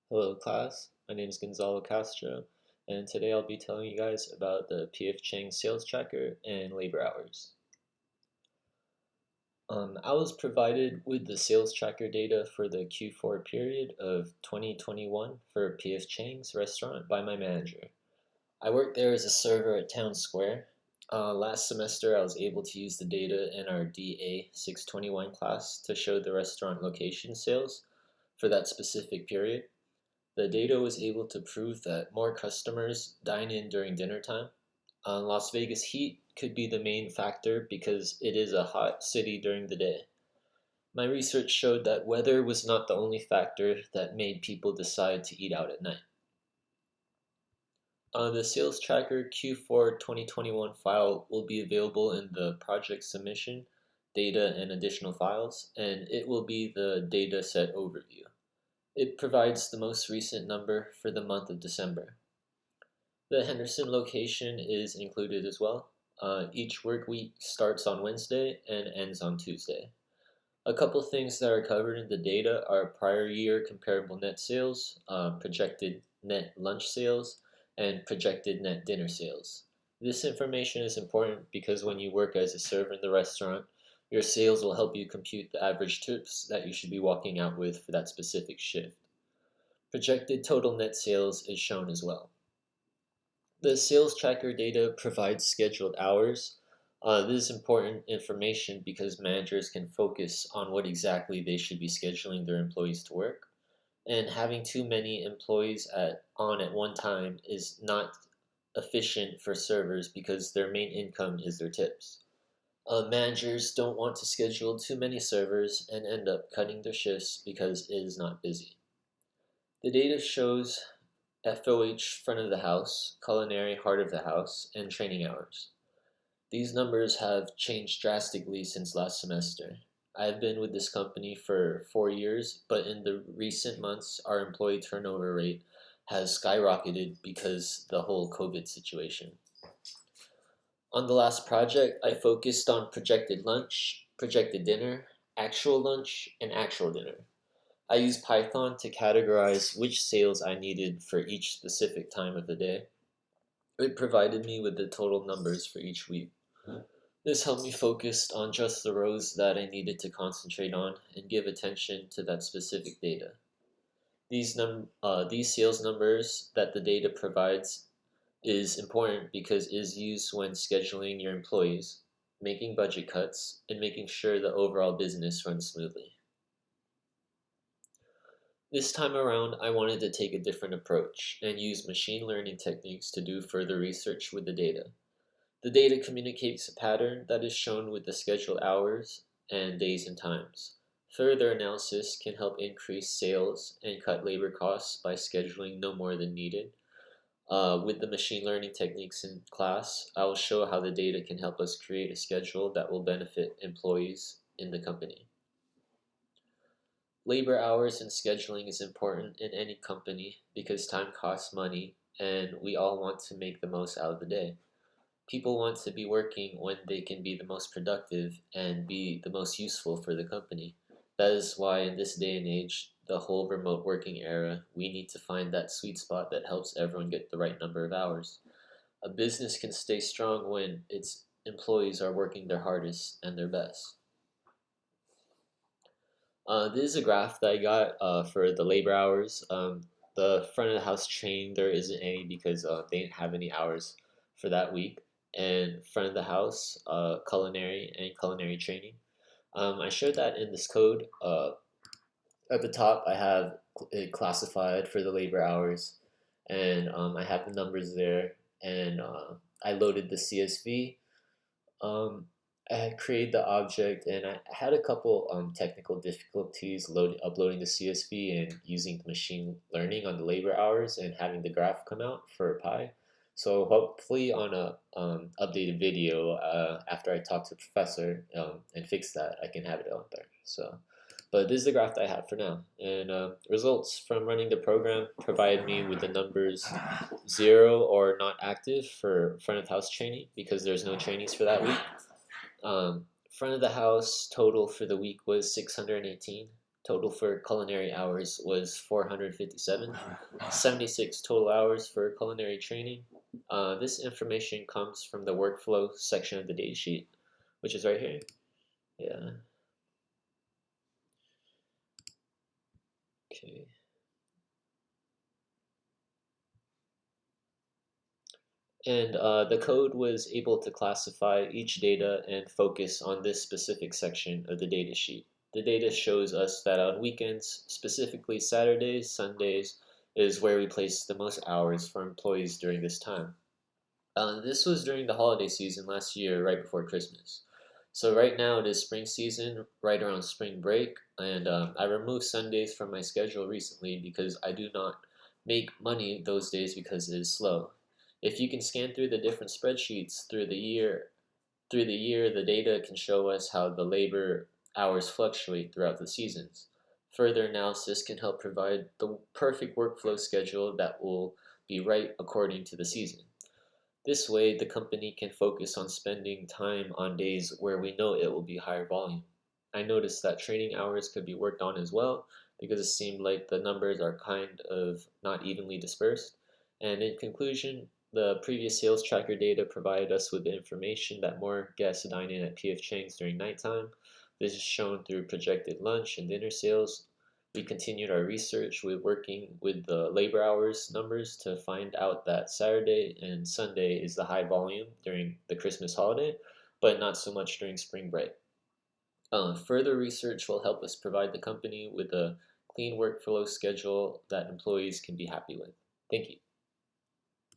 Hello class, my name is Gonzalo Castro, and today I'll be telling you guys about the PF Chang sales tracker and labor hours. I was provided with the sales tracker data for the Q4 period of 2021 for PF Chang's restaurant by my manager. I worked there as a server at Town Square. Last semester I was able to use the data in our DA 621 class to show the restaurant location sales for that specific period. The data was able to prove that more customers dine in during dinner time. Las Vegas heat could be the main factor because it is a hot city during the day. My research showed that weather was not the only factor that made people decide to eat out at night. The sales tracker Q4 2021 file will be available in the project submission, data and additional files, and it will be the data set overview. It provides the most recent number for the month of December. The Henderson location is included as well. Each work week starts on Wednesday and ends on Tuesday. A couple things that are covered in the data are prior year comparable net sales, projected net lunch sales, and projected net dinner sales. This information is important because when you work as a server in the restaurant, your sales will help you compute the average tips that you should be walking out with for that specific shift. Projected total net sales is shown as well. The sales tracker data provides scheduled hours. This is important information because managers can focus on what exactly they should be scheduling their employees to work. And having too many employees on at one time is not efficient for servers because their main income is their tips. Managers don't want to schedule too many servers and end up cutting their shifts because it is not busy. The data shows FOH front of the house, culinary heart of the house, and training hours. These numbers have changed drastically since last semester. I have been with this company for 4 years, but in the recent months, our employee turnover rate has skyrocketed because the whole COVID situation. On the last project, I focused on projected lunch, projected dinner, actual lunch, and actual dinner. I used Python to categorize which sales I needed for each specific time of the day. It provided me with the total numbers for each week. This helped me focus on just the rows that I needed to concentrate on and give attention to that specific data. These sales numbers that the data provides is important because it is used when scheduling your employees, making budget cuts, and making sure the overall business runs smoothly. This time around, I wanted to take a different approach and use machine learning techniques to do further research with the data. The data communicates a pattern that is shown with the scheduled hours and days and times. Further analysis can help increase sales and cut labor costs by scheduling no more than needed. With the machine learning techniques in class, I will show how the data can help us create a schedule that will benefit employees in the company. Labor hours and scheduling is important in any company because time costs money and we all want to make the most out of the day. People want to be working when they can be the most productive and be the most useful for the company. That is why in this day and age, the whole remote working era, we need to find that sweet spot that helps everyone get the right number of hours. A business can stay strong when its employees are working their hardest and their best. This is a graph that I got for the labor hours. The front of the house train, there isn't any because they didn't have any hours for that week. And front of the house, culinary and culinary training. I showed that in this code. At the top, I have it classified for the labor hours, and I have the numbers there. And I loaded the CSV. Um, I had created the object, and I had a couple technical difficulties uploading the CSV and using machine learning on the labor hours and having the graph come out for Pi. So hopefully on a updated video after I talk to the professor and fix that, I can have it out there. So, but this is the graph that I have for now. And results from running the program provide me with the numbers 0 or not active for front of house training because there's no trainings for that week. Front of the house total for the week was 618. Total for culinary hours was 457. 76 total hours for culinary training. This information comes from the workflow section of the datasheet, which is right here. Yeah. Okay. And the code was able to classify each data and focus on this specific section of the datasheet. The data shows us that on weekends, specifically Saturdays, Sundays, is where we place the most hours for employees during this time. This was during the holiday season last year, right before Christmas. So right now it is spring season, right around spring break, and I removed Sundays from my schedule recently because I do not make money those days because it is slow. If you can scan through the different spreadsheets through the year, the data can show us how the labor hours fluctuate throughout the seasons. Further analysis can help provide the perfect workflow schedule that will be right according to the season. This way, the company can focus on spending time on days where we know it will be higher volume. I noticed that training hours could be worked on as well because it seemed like the numbers are kind of not evenly dispersed. And in conclusion, the previous sales tracker data provided us with the information that more guests dine in at PF Chang's during nighttime. This is shown through projected lunch and dinner sales. We continued our research with working with the labor hours numbers to find out that Saturday and Sunday is the high volume during the Christmas holiday, but not so much during spring break. Further research will help us provide the company with a clean workflow schedule that employees can be happy with. Thank you.